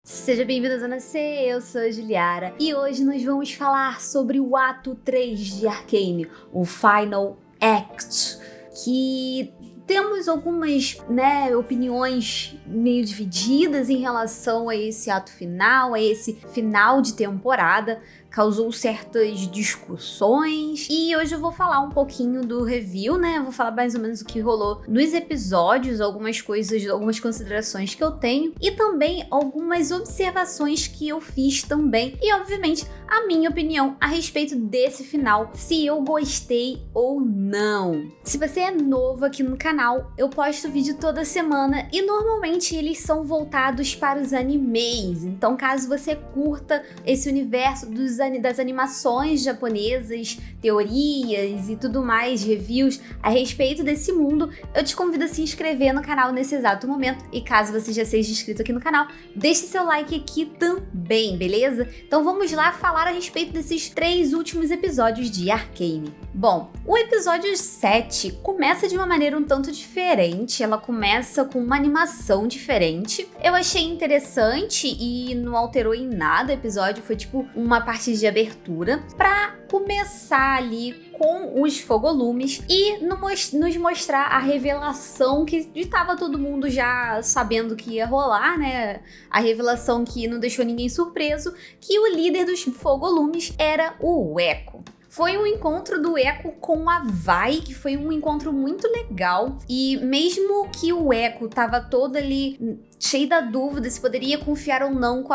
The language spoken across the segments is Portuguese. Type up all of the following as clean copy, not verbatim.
Seja bem-vindo à Zona C, eu sou a Juliara e hoje nós vamos falar sobre o ato 3 de Arcane, o Final Act, que temos algumas, opiniões meio divididas em relação a esse ato final, a esse final de temporada. Causou certas discussões e hoje eu vou falar um pouquinho do review, né? Eu vou falar mais ou menos o que rolou nos episódios, algumas coisas, algumas considerações que eu tenho e também algumas observações que eu fiz também e, obviamente, a minha opinião a respeito desse final, se eu gostei ou não. Se você é novo aqui no canal, eu posto vídeo toda semana e normalmente eles são voltados para os animes, então caso você curta esse universo das animações japonesas, teorias e tudo mais, reviews a respeito desse mundo, eu te convido a se inscrever no canal nesse exato momento. E caso você já seja inscrito aqui no canal, deixe seu like aqui também, beleza? Então vamos lá falar a respeito desses 3 últimos episódios de Arcane. Bom, o episódio 7 começa de uma maneira um tanto diferente, ela começa com uma animação diferente. Eu achei interessante e não alterou em nada o episódio, foi tipo uma parte de abertura pra começar ali com os fogolumes e nos mostrar a revelação que estava todo mundo já sabendo que ia rolar, né? A revelação que não deixou ninguém surpreso, que o líder dos fogolumes era o Echo. Foi um encontro do Echo com a Vai, que foi um encontro muito legal. E mesmo que o Echo tava todo ali cheio da dúvida se poderia confiar ou não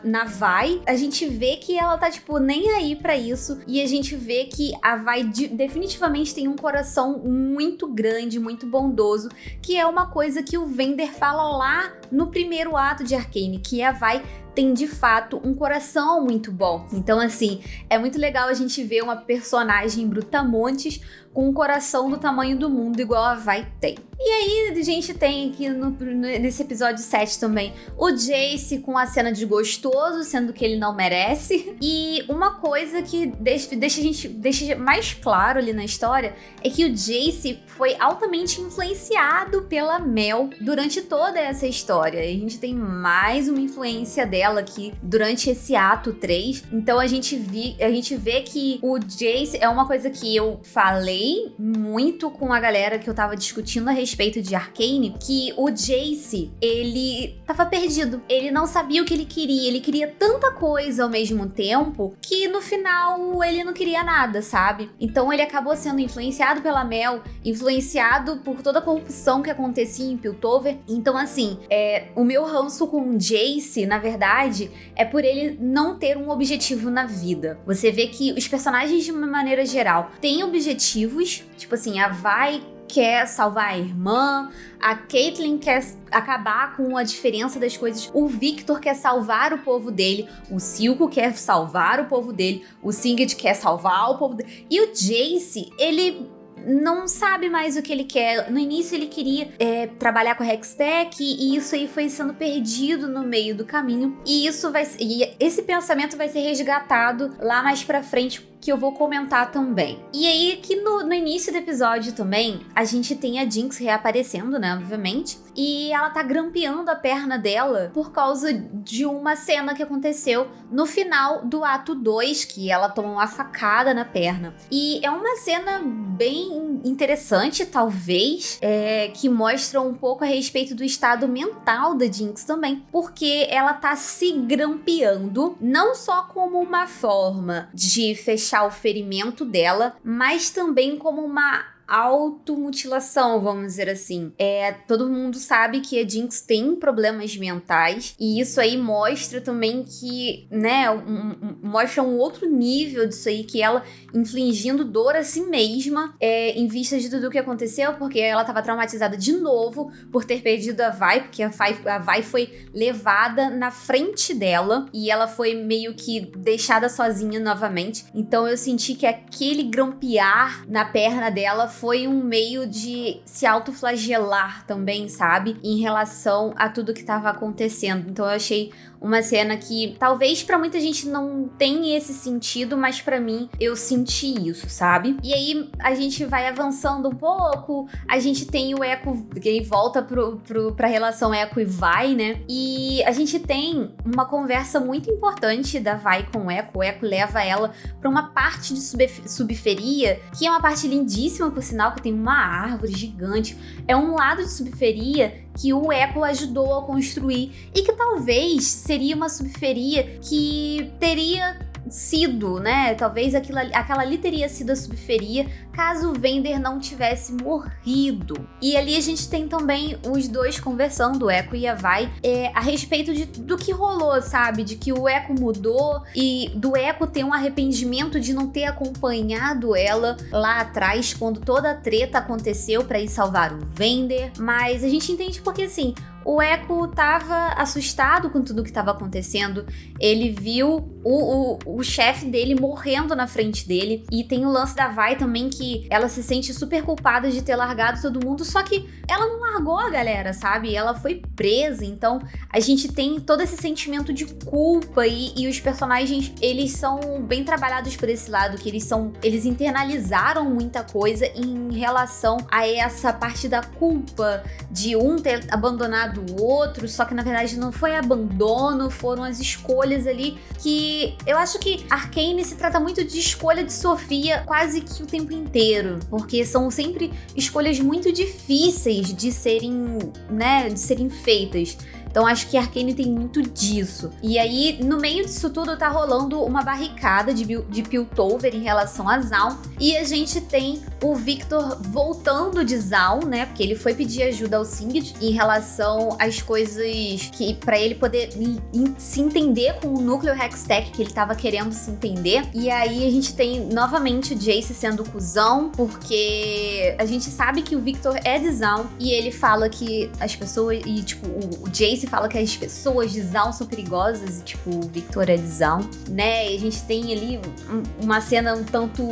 na Vai, a gente vê que ela tá, nem aí pra isso. E a gente vê que a Vai definitivamente tem um coração muito grande, muito bondoso, que é uma coisa que o Vander fala lá no primeiro ato de Arcane, que a Vai tem de fato um coração muito bom. Então, assim, é muito legal a gente ver uma personagem brutamontes com um coração do tamanho do mundo igual a Vai tem. E aí a gente tem aqui nesse episódio 7 também o Jace com a cena de gostoso, sendo que ele não merece. E uma coisa que deixa mais claro ali na história é que o Jace foi altamente influenciado pela Mel durante toda essa história. E a gente tem mais uma influência dela aqui durante esse ato 3. Então a gente vê que o Jace é uma coisa que eu falei muito com a galera que eu tava discutindo a respeito de Arcane, que o Jace, ele tava perdido. Ele não sabia o que ele queria tanta coisa ao mesmo tempo, que no final ele não queria nada, sabe? Então ele acabou sendo influenciado pela Mel, influenciado por toda a corrupção que acontecia em Piltover. Então assim, o meu ranço com o Jace, na verdade, é por ele não ter um objetivo na vida. Você vê que os personagens, de uma maneira geral, têm objetivos, tipo assim, a Vai quer salvar a irmã, a Caitlyn quer acabar com a diferença das coisas, o Victor quer salvar o povo dele, o Silco quer salvar o povo dele, o Singed quer salvar o povo dele, e o Jace, ele não sabe mais o que ele quer. No início ele queria trabalhar com a Hextech e isso aí foi sendo perdido no meio do caminho, e esse pensamento vai ser resgatado lá mais pra frente, que eu vou comentar também. E aí, aqui no início do episódio também, a gente tem a Jinx reaparecendo, né, obviamente, e ela tá grampeando a perna dela por causa de uma cena que aconteceu no final do ato 2, que ela toma uma facada na perna. E é uma cena bem interessante, talvez, que mostra um pouco a respeito do estado mental da Jinx também, porque ela tá se grampeando, não só como uma forma de fechar o ferimento dela, mas também como uma automutilação, vamos dizer assim. Todo mundo sabe que a Jinx tem problemas mentais, e isso aí mostra também que, né, mostra um outro nível disso aí, que ela infligindo dor a si mesma, em vista de tudo o que aconteceu, porque ela tava traumatizada de novo por ter perdido a Vai, porque a Vai foi levada na frente dela, e ela foi meio que deixada sozinha novamente. Então eu senti que aquele grampear na perna dela foi um meio de se autoflagelar também, sabe? Em relação a tudo que tava acontecendo. Então eu achei uma cena que talvez pra muita gente não tenha esse sentido, mas pra mim eu senti isso, sabe? E aí a gente vai avançando um pouco, a gente tem o Echo, que volta pra relação Echo e Vi, né? E a gente tem uma conversa muito importante da Vi com o Echo leva ela pra uma parte de subferia, que é uma parte lindíssima, por sinal, que tem uma árvore gigante. É um lado de subferia que o Echo ajudou a construir e que talvez seria uma subferia que teria sido, né? Talvez aquela ali teria sido a subferia caso o Vander não tivesse morrido. E ali a gente tem também os dois conversando, o Echo e a Vi, a respeito do que rolou, sabe? De que o Echo mudou e do Echo ter um arrependimento de não ter acompanhado ela lá atrás quando toda a treta aconteceu pra ir salvar o Vander. Mas a gente entende porque, assim, o Echo tava assustado com tudo que tava acontecendo. Ele viu o chefe dele morrendo na frente dele. E tem o lance da Vi também, que ela se sente super culpada de ter largado todo mundo. Só que ela não largou a galera, sabe? Ela foi presa. Então a gente tem todo esse sentimento de culpa. E os personagens, eles são bem trabalhados por esse lado, que eles internalizaram muita coisa em relação a essa parte da culpa de um ter abandonado o outro, só que na verdade não foi abandono, foram as escolhas ali, que eu acho que Arcane se trata muito de escolha de Sofia quase que o tempo inteiro, porque são sempre escolhas muito difíceis de serem, né, de serem feitas. Então acho que Arcane tem muito disso. E aí, no meio disso tudo, tá rolando uma barricada de Piltover em relação a Zaun. E a gente tem o Victor voltando de Zaun, né? Porque ele foi pedir ajuda ao Singed em relação às coisas que pra ele poder se entender com o núcleo Hextech, que ele tava querendo se entender. E aí a gente tem novamente o Jace sendo cuzão, porque a gente sabe que o Victor é de Zaun e ele fala que as pessoas... E tipo, o Jace fala que as pessoas de Zaun são perigosas e, tipo, o Victor é de Zaun, né? E a gente tem ali uma cena um tanto,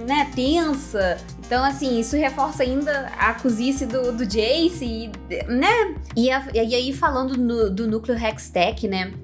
né, tensa. Então, assim, isso reforça ainda a cozice do Jace, né? E aí, falando do núcleo Hextech, né?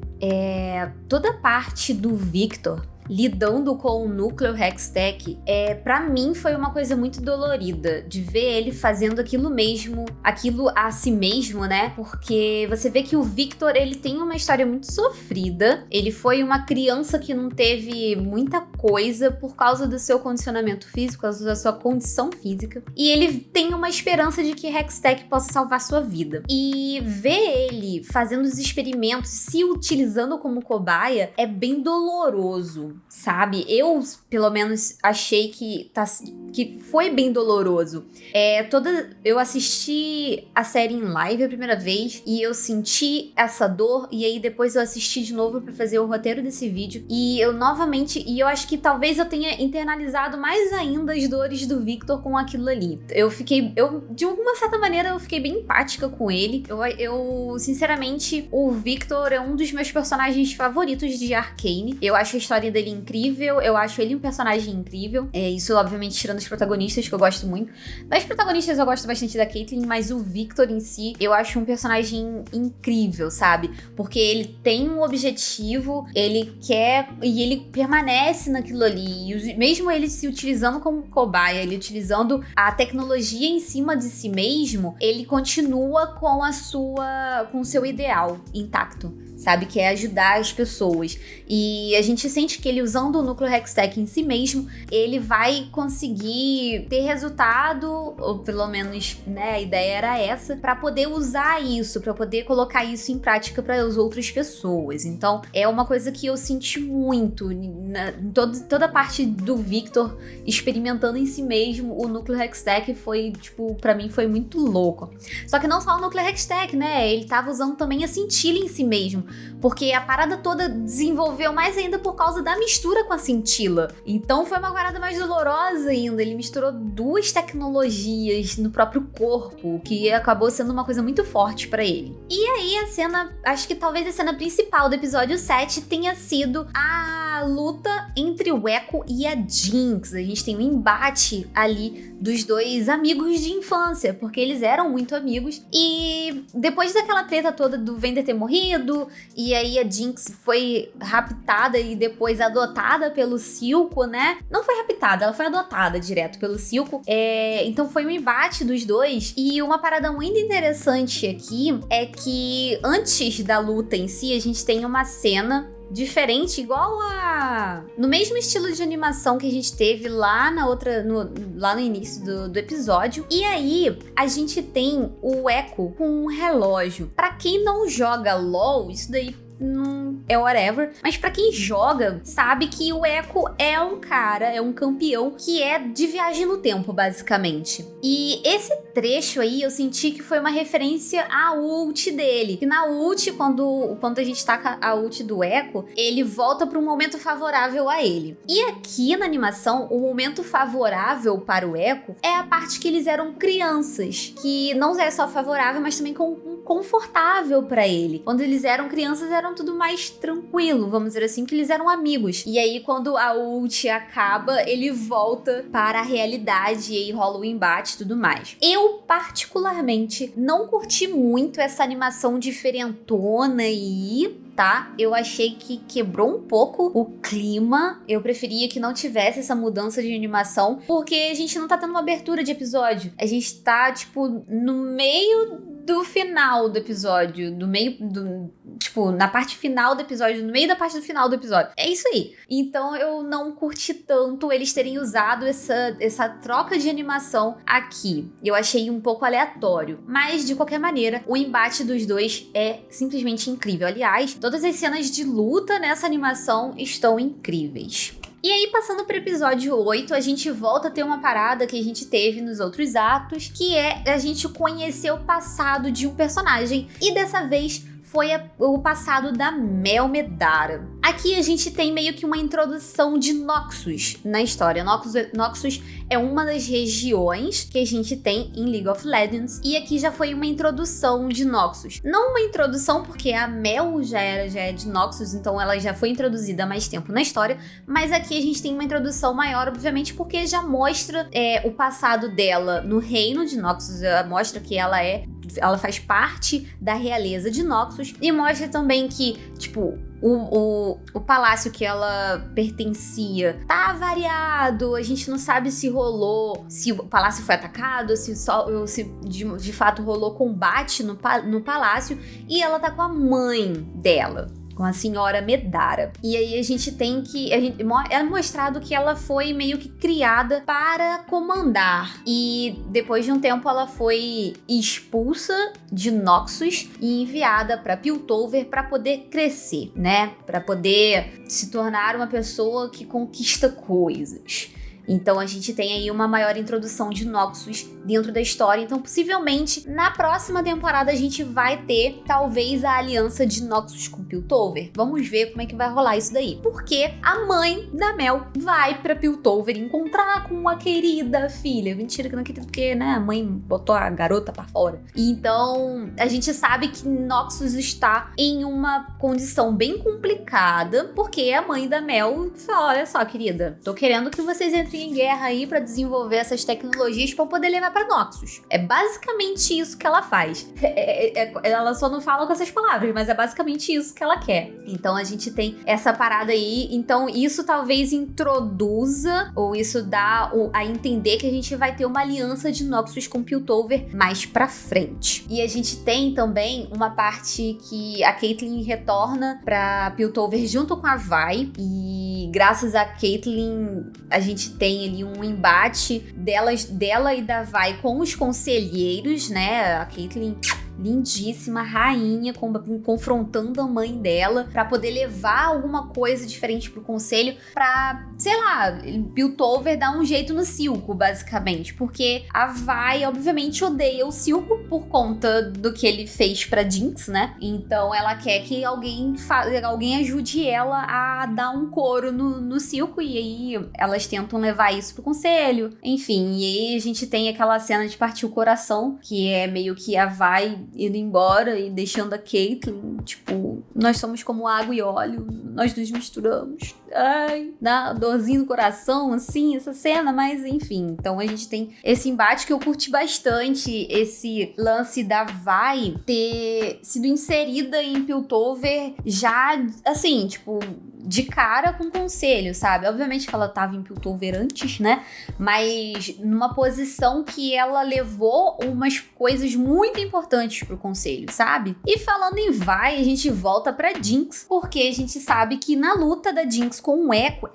Toda a parte do Victor lidando com o núcleo Hextech, pra mim foi uma coisa muito dolorida de ver ele fazendo aquilo a si mesmo, né? Porque você vê que o Victor, ele tem uma história muito sofrida, ele foi uma criança que não teve muita coisa por causa do seu condicionamento físico, por causa da sua condição física, e ele tem uma esperança de que Hextech possa salvar sua vida. E ver ele fazendo os experimentos, se utilizando como cobaia, é bem doloroso, sabe? Eu, pelo menos, achei que foi bem doloroso. Eu assisti a série em live a primeira vez e eu senti essa dor, e aí depois eu assisti de novo pra fazer o roteiro desse vídeo, e eu acho que talvez eu tenha internalizado mais ainda as dores do Victor com aquilo ali. De alguma certa maneira, eu fiquei bem empática com ele. Eu sinceramente, o Victor é um dos meus personagens favoritos de Arcane. Eu acho a história dele incrível, eu acho ele um personagem incrível. Isso, obviamente, tirando os protagonistas, que eu gosto muito. Das protagonistas, eu gosto bastante da Caitlyn, mas o Victor em si, eu acho um personagem incrível, sabe? Porque ele tem um objetivo, ele quer e ele permanece naquilo ali. E mesmo ele se utilizando como cobaia, ele utilizando a tecnologia em cima de si mesmo, ele continua com o seu ideal intacto, sabe? Que é ajudar as pessoas. E a gente sente que ele, usando o núcleo Hextech em si mesmo, ele vai conseguir ter resultado, ou pelo menos, né, a ideia era essa, pra poder usar isso, pra poder colocar isso em prática para as outras pessoas. Então, é uma coisa que eu senti muito em toda a parte do Victor experimentando em si mesmo o núcleo Hextech. Foi, tipo, pra mim foi muito louco. Só que não só o núcleo Hextech, né? Ele tava usando também a cintila em si mesmo, porque a parada toda desenvolveu mais ainda por causa da mistura com a cintila. Então foi uma parada mais dolorosa ainda. Ele misturou duas tecnologias no próprio corpo, que acabou sendo uma coisa muito forte pra ele. E aí a cena, acho que talvez a cena principal do episódio 7 tenha sido a luta entre o Echo e a Jinx. A gente tem um embate ali dos dois amigos de infância, porque eles eram muito amigos. E depois daquela treta toda do Vander ter morrido, e aí a Jinx foi raptada e depois adotada pelo Silco, né? Não foi raptada, ela foi adotada direto pelo Silco. Então foi um embate dos dois. E uma parada muito interessante aqui é que antes da luta em si, a gente tem uma cena diferente, igual no mesmo estilo de animação que a gente teve lá lá no início do episódio. E aí, a gente tem o Echo com um relógio. Pra quem não joga LOL, isso daí é whatever, mas pra quem joga, sabe que o Echo é um cara, é um campeão que é de viagem no tempo, basicamente. E esse trecho aí, eu senti que foi uma referência à ult dele. Que na ult, quando a gente taca a ult do Echo, ele volta pra um momento favorável a ele. E aqui na animação, o momento favorável para o Echo é a parte que eles eram crianças, que não é só favorável, mas também confortável pra ele. Quando eles eram crianças, eram tudo mais tranquilo, vamos dizer assim, que eles eram amigos. E aí, quando a ult acaba, ele volta para a realidade e aí rola o embate e tudo mais. Eu, particularmente, não curti muito essa animação diferentona aí, tá? Eu achei que quebrou um pouco o clima. Eu preferia que não tivesse essa mudança de animação, porque a gente não tá tendo uma abertura de episódio. A gente tá, tipo, no meio do final do episódio, na parte final do episódio, no meio da parte do final do episódio. É isso aí. Então eu não curti tanto eles terem usado essa troca de animação aqui. Eu achei um pouco aleatório. Mas, de qualquer maneira, o embate dos dois é simplesmente incrível. Aliás, todas as cenas de luta nessa animação estão incríveis. E aí, passando pro episódio 8, a gente volta a ter uma parada que a gente teve nos outros atos, que é a gente conhecer o passado de um personagem. E dessa vez foi o passado da Mel Medarda. Aqui a gente tem meio que uma introdução de Noxus na história. Noxus é uma das regiões que a gente tem em League of Legends, e aqui já foi uma introdução de Noxus. Não uma introdução porque a Mel já é de Noxus, então ela já foi introduzida há mais tempo na história, mas aqui a gente tem uma introdução maior, obviamente, porque já mostra o passado dela no reino de Noxus, mostra que ela faz parte da realeza de Noxus, e mostra também que, tipo, o palácio que ela pertencia tá variado, a gente não sabe se o palácio foi atacado, se de fato rolou combate no palácio, e ela tá com a mãe dela, com a senhora Medarda. E aí a gente tem é mostrado que ela foi meio que criada para comandar. E depois de um tempo ela foi expulsa de Noxus e enviada para Piltover para poder crescer, né? Para poder se tornar uma pessoa que conquista coisas. Então a gente tem aí uma maior introdução de Noxus dentro da história. Então possivelmente na próxima temporada a gente vai ter talvez a aliança de Noxus com Piltover. Vamos ver como é que vai rolar isso daí. Porque a mãe da Mel vai pra Piltover encontrar com a querida filha. Mentira que não querida, porque, né, a mãe botou a garota pra fora. Então a gente sabe que Noxus está em uma condição bem complicada, porque a mãe da Mel fala: olha só, querida, tô querendo que vocês entrem em guerra aí pra desenvolver essas tecnologias pra poder levar pra Noxus. É basicamente isso que ela faz. Ela só não fala com essas palavras, mas é basicamente isso que ela quer. Então a gente tem essa parada aí. Então isso talvez introduza, ou isso dá a entender que a gente vai ter uma aliança de Noxus com Piltover mais pra frente. E a gente tem também uma parte que a Caitlyn retorna pra Piltover junto com a Vi, e graças a Caitlyn a gente tem ali um embate dela e da Vi com os conselheiros, né? A Caitlyn, lindíssima, rainha, confrontando a mãe dela pra poder levar alguma coisa diferente pro conselho, pra, sei lá, Piltover dar um jeito no Silco, basicamente, porque a Vi obviamente odeia o Silco por conta do que ele fez pra Jinx, né? Então ela quer que alguém ajude ela a dar um coro no Silco, e aí elas tentam levar isso pro conselho, enfim, e aí a gente tem aquela cena de partir o coração, que é meio que a Vi indo embora e deixando a Caitlyn, tipo, nós somos como água e óleo, nós nos misturamos. ai, dá dorzinho no coração, assim, essa cena, mas enfim. Então a gente tem esse embate que eu curti bastante, esse lance da Vi ter sido inserida em Piltover já, assim, tipo, de cara com conselho, sabe? Obviamente que ela tava em Piltover antes, né? Mas numa posição que ela levou umas coisas muito importantes pro conselho, sabe? E falando em Vi, a gente volta pra Jinx, porque a gente sabe que na luta da Jinx com o Echo,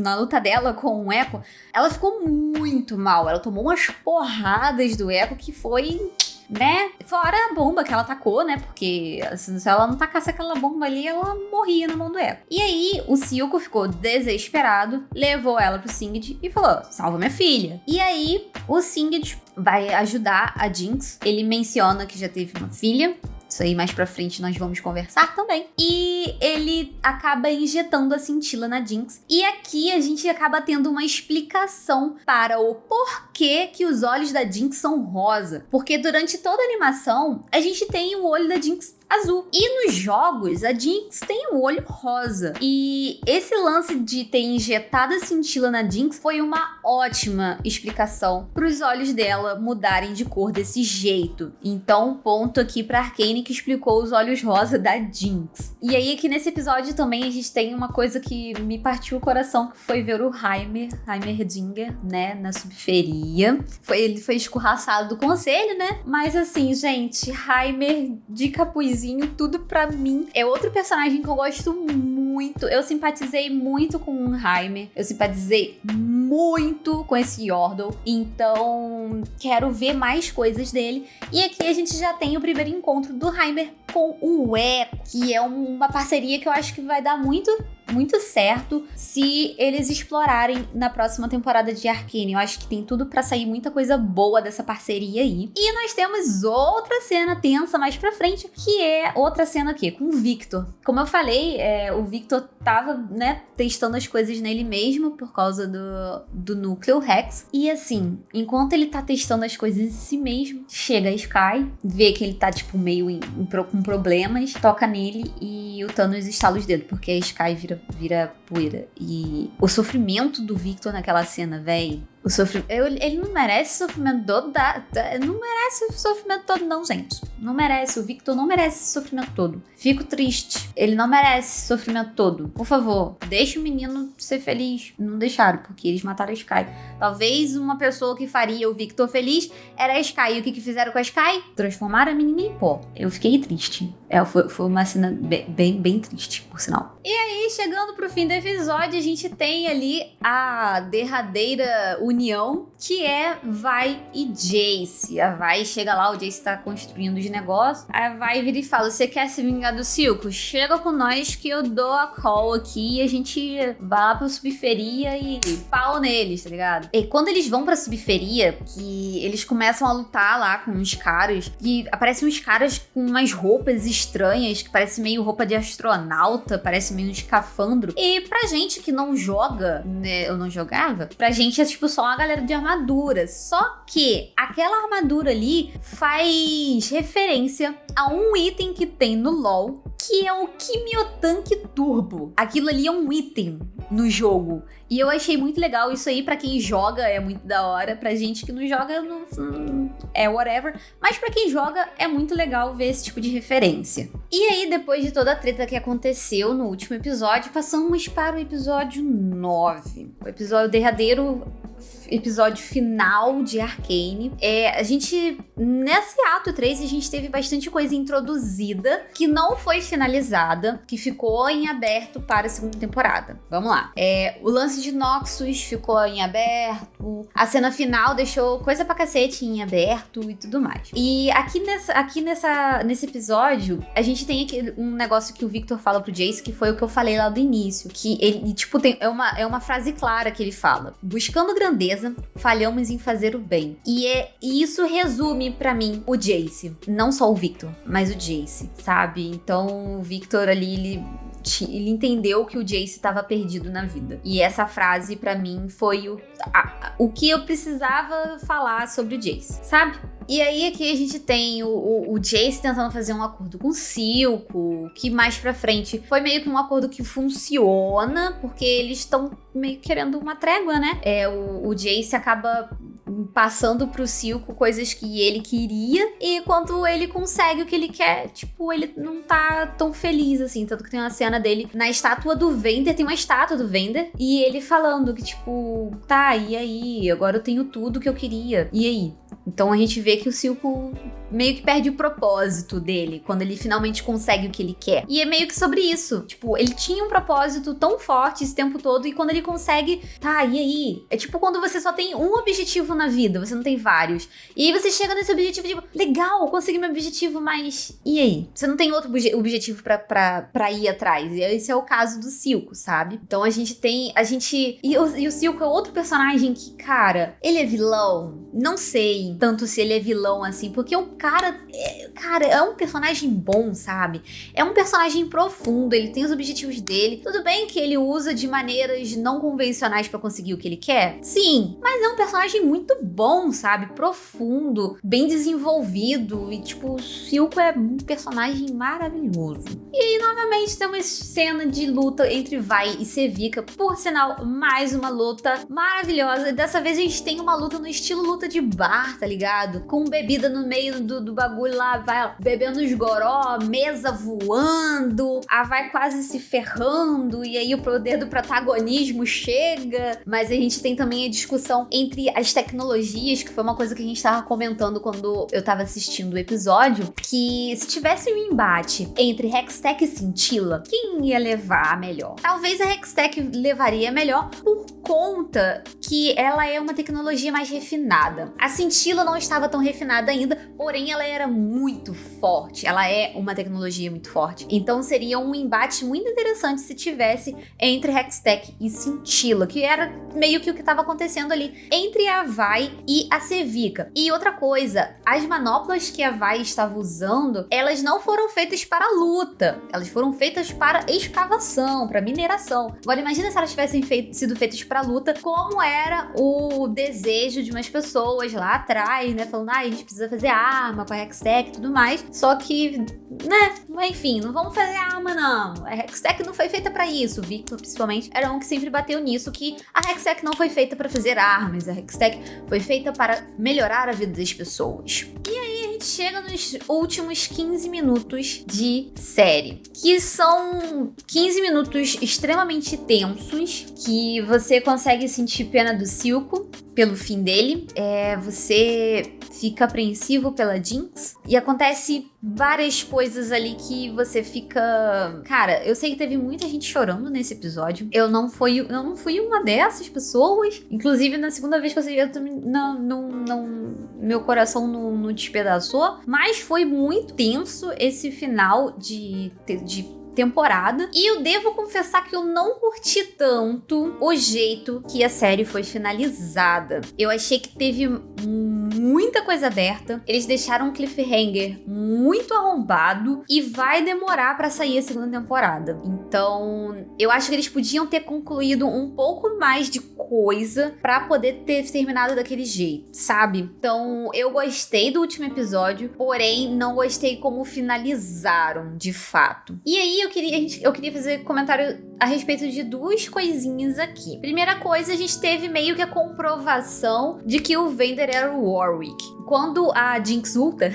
na luta dela com o Echo, ela ficou muito mal. Ela tomou umas porradas do Echo que foi, né? Fora a bomba que ela tacou, né? Porque assim, se ela não tacasse aquela bomba ali, ela morria na mão do Echo. E aí, o Silco ficou desesperado, levou ela pro Singed e falou: salva minha filha. E aí, o Singed vai ajudar a Jinx. Ele menciona que já teve uma filha. Isso aí mais pra frente nós vamos conversar também. E ele acaba injetando a cintila na Jinx. E aqui a gente acaba tendo uma explicação para o porquê que os olhos da Jinx são rosa. Porque durante toda a animação, a gente tem o olho da Jinx azul. E nos jogos, a Jinx tem o olho rosa. E esse lance de ter injetado a cintila na Jinx foi uma ótima explicação para os olhos dela mudarem de cor desse jeito. Então, ponto aqui pra Arcane que explicou os olhos rosa da Jinx. E aí, aqui nesse episódio também, a gente tem uma coisa que me partiu o coração, que foi ver o Heimerdinger, né, na subferia. Ele foi escorraçado do conselho, né? Mas assim, gente, Heimer de capuz, tudo pra mim. É outro personagem que eu gosto muito. Eu simpatizei muito com o Heimer. Eu simpatizei muito com esse Yordle. Então, quero ver mais coisas dele. E aqui a gente já tem o primeiro encontro do Heimer com o Echo, que é uma parceria que eu acho que vai dar muito certo se eles explorarem na próxima temporada de Arcane. Eu acho que tem tudo pra sair muita coisa boa dessa parceria aí. E nós temos outra cena tensa mais pra frente, que é outra cena aqui, com o Victor. Como eu falei, o Victor tava, né, testando as coisas nele mesmo por causa do Núcleo Rex. E assim, enquanto ele tá testando as coisas em si mesmo, chega a Skye, vê que ele tá, tipo, meio com problemas, toca nele e o Thanos estala os dedos, porque a Skye vira poeira. E o sofrimento do Victor naquela cena, véi. Ele não merece sofrimento todo. Não merece o sofrimento todo, não, gente. Não merece. O Victor não merece esse sofrimento todo. Fico triste. Ele não merece esse sofrimento todo. Por favor, deixe o menino ser feliz. Não deixaram, porque eles mataram a Skye. Talvez uma pessoa que faria o Victor feliz era a Skye. E o que fizeram com a Skye? Transformaram a menina em pó. Eu fiquei triste. Foi uma cena bem triste, por sinal. E aí, chegando pro fim do episódio, a gente tem ali a derradeira união, que é Vi e Jace. A Vi chega lá, o Jace tá construindo os negócios. A Vi vira e fala: você quer se vingar do Silco? Chega com nós que eu dou a call aqui e a gente vai lá pra subferia e pau neles, tá ligado? E quando eles vão pra subferia, que eles começam a lutar lá com uns caras, e aparecem uns caras com umas roupas estranhas, que parece meio roupa de astronauta, parece meio um escafandro. E pra gente que não joga, né, eu não jogava, pra gente é tipo só uma galera de armadura. Só que aquela armadura ali faz referência a um item que tem no LoL, que é o Quimiotank Turbo. Aquilo ali é um item no jogo. E eu achei muito legal isso aí. Pra quem joga é muito da hora. Pra gente que não joga, é whatever. Mas pra quem joga é muito legal ver esse tipo de referência. E aí, depois de toda a treta que aconteceu no último episódio, passamos para o episódio 9. O episódio derradeiro, episódio final de Arcane. A gente, nesse ato 3, a gente teve bastante coisa introduzida que não foi finalizada, que ficou em aberto para a segunda temporada. Vamos lá. O lance de Noxus ficou em aberto. A cena final deixou coisa pra cacete em aberto e tudo mais. E aqui nesse episódio, a gente tem aqui um negócio que o Victor fala pro Jace, que foi o que eu falei lá do início. Que ele, tipo, é uma frase clara que ele fala: buscando grandeza, falhamos em fazer o bem. E isso resume pra mim o Jace. Não só o Victor, mas o Jace, sabe? Então o Victor ali, ele ele entendeu que o Jace estava perdido na vida. E essa frase, pra mim, foi o que eu precisava falar sobre o Jace, sabe? E aí aqui a gente tem o Jace tentando fazer um acordo com o Silco, que mais pra frente foi meio que um acordo que funciona, porque eles estão meio querendo uma trégua, né? O Jace acaba passando pro Silco coisas que ele queria, e quando ele consegue o que ele quer, tipo, ele não tá tão feliz, assim. Tanto que tem uma cena dele na estátua do Vander, tem uma estátua do Vander, e ele falando que, tipo, tá, e aí? Agora eu tenho tudo que eu queria, e aí? Então a gente vê que o Silco meio que perde o propósito dele quando ele finalmente consegue o que ele quer. E é meio que sobre isso. Tipo, ele tinha um propósito tão forte esse tempo todo, e quando ele consegue, tá, e aí? É tipo quando você só tem um objetivo na vida, você não tem vários. E aí você chega nesse objetivo, tipo, legal, consegui meu objetivo, mas e aí? Você não tem outro objetivo pra ir atrás. E esse é o caso do Silco, sabe? Então a gente tem. E o Silco é outro personagem que, cara, ele é vilão? Não sei tanto se ele é vilão assim, porque o cara é um personagem bom, sabe? É um personagem profundo, ele tem os objetivos dele. Tudo bem que ele usa de maneiras não convencionais pra conseguir o que ele quer? Sim, mas é um personagem muito bom, sabe? Profundo, bem desenvolvido, e tipo, o Silco é um personagem maravilhoso. E aí, novamente, temos cena de luta entre Vai e Sevika. Por sinal, mais uma luta maravilhosa. Dessa vez a gente tem uma luta no estilo luta de bar, tá ligado? Com bebida no meio do bagulho lá, vai bebendo os goró, mesa voando, a Vai quase se ferrando, e aí o poder do protagonismo chega. Mas a gente tem também a discussão entre as tecnologias, que foi uma coisa que a gente tava comentando quando eu tava assistindo o episódio, que se tivesse um embate entre Hextech e Scintilla, quem ia levar a melhor? Talvez a Hextech levaria a melhor por conta que ela é uma tecnologia mais refinada. A Scintilla não estava tão refinada ainda, porém ela era muito forte. Ela é uma tecnologia muito forte. Então seria um embate muito interessante se tivesse entre Hextech e Scintilla, que era meio que o que estava acontecendo ali entre a Vai e a Sevika. E outra coisa, as manoplas que a Vai estava usando, elas não foram feitas para luta. Elas foram feitas para escavação, para mineração. Agora imagina se elas tivessem sido feitas para luta, como era o desejo de umas pessoas lá atrás, né? Falando, a gente precisa fazer arma com a Hextech e tudo mais. Só que, né? Enfim, não vamos fazer arma, não. A Hextech não foi feita pra isso. O Victor, principalmente, era um que sempre bateu nisso, que a Hextech não foi feita pra fazer armas. A Hextech foi feita para melhorar a vida das pessoas. E aí a gente chega nos últimos 15 minutos de série, que são 15 minutos extremamente tensos, que você consegue sentir pena do Silco pelo fim dele. Você fica apreensivo pela Jinx, e acontece várias coisas ali que você fica... Cara, eu sei que teve muita gente chorando nesse episódio. Eu não fui uma dessas pessoas. Inclusive, na segunda vez que eu assisti, eu também meu coração não despedaçou. Mas foi muito tenso esse final de temporada. E eu devo confessar que eu não curti tanto o jeito que a série foi finalizada. Eu achei que teve muita coisa aberta. Eles deixaram um cliffhanger muito arrombado e vai demorar pra sair a segunda temporada. Então, eu acho que eles podiam ter concluído um pouco mais de coisa pra poder ter terminado daquele jeito, sabe? Então, eu gostei do último episódio, porém não gostei como finalizaram, de fato. E aí, eu queria fazer comentário a respeito de duas coisinhas aqui. Primeira coisa, a gente teve meio que a comprovação de que o Vander era o Warwick. Quando a Jinx ulta,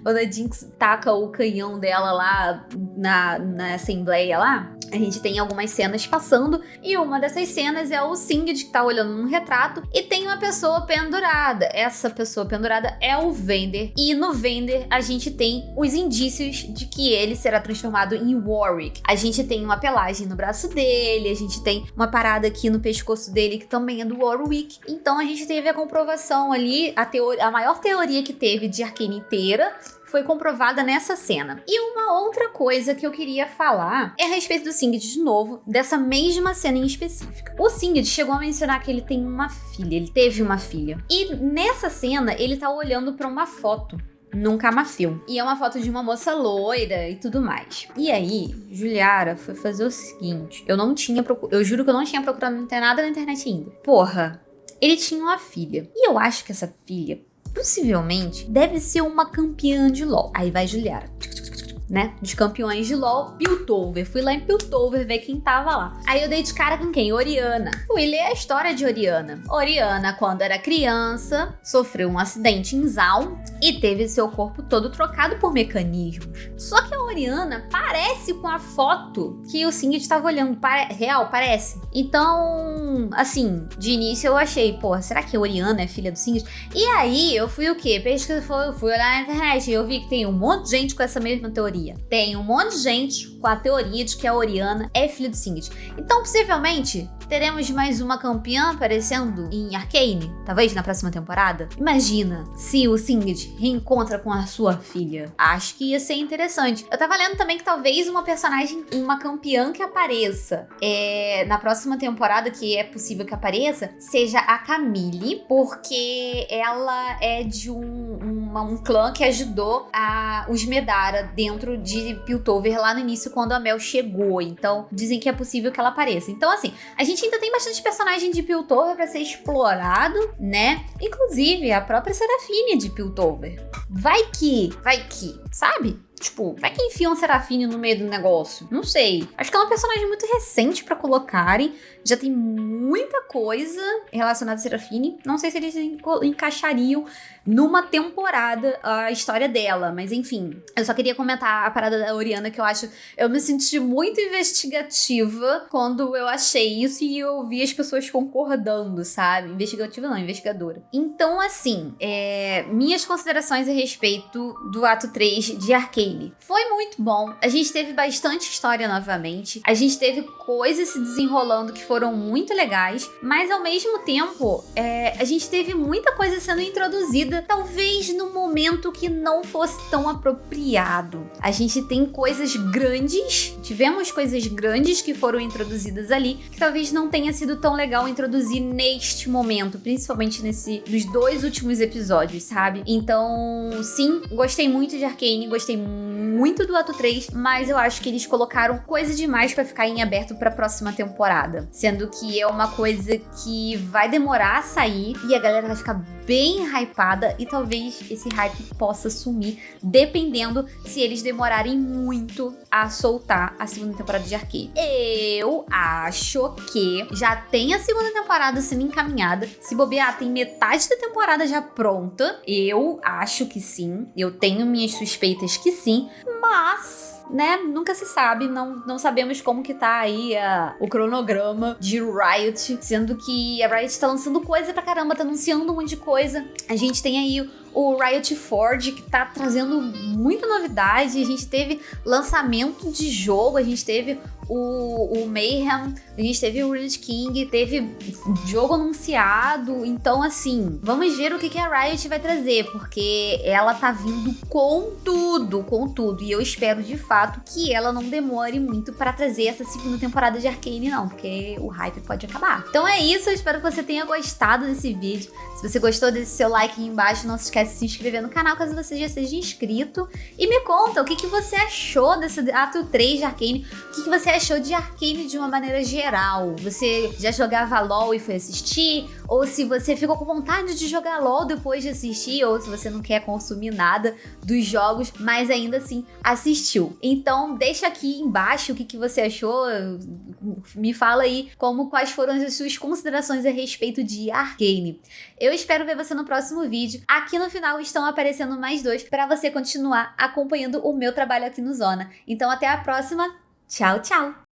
quando a Jinx taca o canhão dela lá na assembleia lá, a gente tem algumas cenas passando, e uma dessas cenas é o Singed, que tá olhando num retrato, e tem uma pessoa pendurada. Essa pessoa pendurada é o Vander, e no Vander a gente tem os indícios de que ele será transformado em Warwick. A gente tem uma pelagem no braço dele, a gente tem uma parada aqui no pescoço dele que também é do Warwick. Então a gente teve a comprovação ali, a maior teoria que teve de Arcane inteira foi comprovada nessa cena. E uma outra coisa que eu queria falar é a respeito do Singed de novo, dessa mesma cena em específica. O Singed chegou a mencionar que ele tem uma filha, ele teve uma filha. E nessa cena, ele tá olhando pra uma foto num camafeu. E é uma foto de uma moça loira e tudo mais. E aí, Juliara foi fazer o seguinte, eu juro que eu não tinha procurado, não tem nada na internet ainda. Porra, ele tinha uma filha. E eu acho que essa filha, possivelmente, deve ser uma campeã de LoL. Aí vai Juliara, né? Dos campeões de LoL, Piltover. Fui lá em Piltover ver quem tava lá. Aí eu dei de cara com quem? Orianna. Fui ler a história de Orianna. Orianna, quando era criança, sofreu um acidente em Zaun e teve seu corpo todo trocado por mecanismos. Só que a Orianna parece com a foto que o Singed estava olhando. Real, parece. Então, assim, de início eu achei, pô, será que a Orianna é filha do Singed? E aí eu fui o quê? Fui olhar na internet e eu vi que tem um monte de gente com essa mesma teoria. Tem um monte de gente com a teoria de que a Orianna é filha do Singed. Então, possivelmente, teremos mais uma campeã aparecendo em Arcane, talvez na próxima temporada. Imagina se o Singed reencontra com a sua filha. Acho que ia ser interessante. Eu tava lendo também que talvez uma personagem, uma campeã que apareça na próxima temporada, que é possível que apareça, seja a Camille, porque ela é de um clã que ajudou os Medara dentro de Piltover lá no início, quando a Mel chegou. Então, dizem que é possível que ela apareça. Então, assim, a gente ainda tem bastante personagem de Piltover pra ser explorado, né? Inclusive, a própria Serafine de Piltover. Vai que, sabe? Tipo, vai que enfiam um Serafine no meio do negócio? Não sei. Acho que é uma personagem muito recente pra colocarem. Já tem muita coisa relacionada a Serafine. Não sei se eles encaixariam numa temporada a história dela. Mas enfim, eu só queria comentar a parada da Orianna, que eu me senti muito investigativa quando eu achei isso e eu vi as pessoas concordando, sabe? Investigativa não, investigadora. Então, assim, minhas considerações a respeito do ato 3 de Arcane. Foi muito bom. A gente teve bastante história novamente. A gente teve coisas se desenrolando que foram muito legais. Mas ao mesmo tempo, a gente teve muita coisa sendo introduzida, talvez no momento que não fosse tão apropriado. A gente tem coisas grandes. Tivemos coisas grandes que foram introduzidas ali, que talvez não tenha sido tão legal introduzir neste momento, principalmente nos 2 últimos episódios, sabe? Então, sim, gostei muito de Arcane, gostei muito do ato 3, mas eu acho que eles colocaram coisa demais pra ficar em aberto pra próxima temporada. Sendo que é uma coisa que vai demorar a sair e a galera vai ficar bem hypada e talvez esse hype possa sumir, dependendo se eles demorarem muito a soltar a segunda temporada de Arcane. Eu acho que já tem a segunda temporada sendo encaminhada. Se bobear, tem metade da temporada já pronta. Eu acho que sim. Eu tenho minhas suspeitas que sim. Mas, né, nunca se sabe, não sabemos como que tá aí o cronograma de Riot, sendo que a Riot tá lançando coisa pra caramba, tá anunciando um monte de coisa. A gente tem aí o Riot Forge, que tá trazendo muita novidade. A gente teve lançamento de jogo, a gente teve o Mayhem, a gente teve o Witch King, teve jogo anunciado. Então, assim, vamos ver o que a Riot vai trazer, porque ela tá vindo com tudo. E eu espero, de fato, que ela não demore muito pra trazer essa segunda temporada de Arcane, não, porque o hype pode acabar. Então é isso, eu espero que você tenha gostado desse vídeo. Se você gostou, deixe seu like aqui embaixo, não se esquece de se inscrever no canal caso você já seja inscrito. E me conta o que você achou desse ato 3 de Arcane, o que você achou de Arcane de uma maneira geral. Você já jogava LoL e foi assistir? Ou se você ficou com vontade de jogar LoL depois de assistir? Ou se você não quer consumir nada dos jogos, mas ainda assim assistiu? Então deixa aqui embaixo o que você achou. Me fala aí quais foram as suas considerações a respeito de Arcane. Eu espero ver você no próximo vídeo. Aqui no final estão aparecendo mais 2 para você continuar acompanhando o meu trabalho aqui no Zona. Então até a próxima. Tchau, tchau!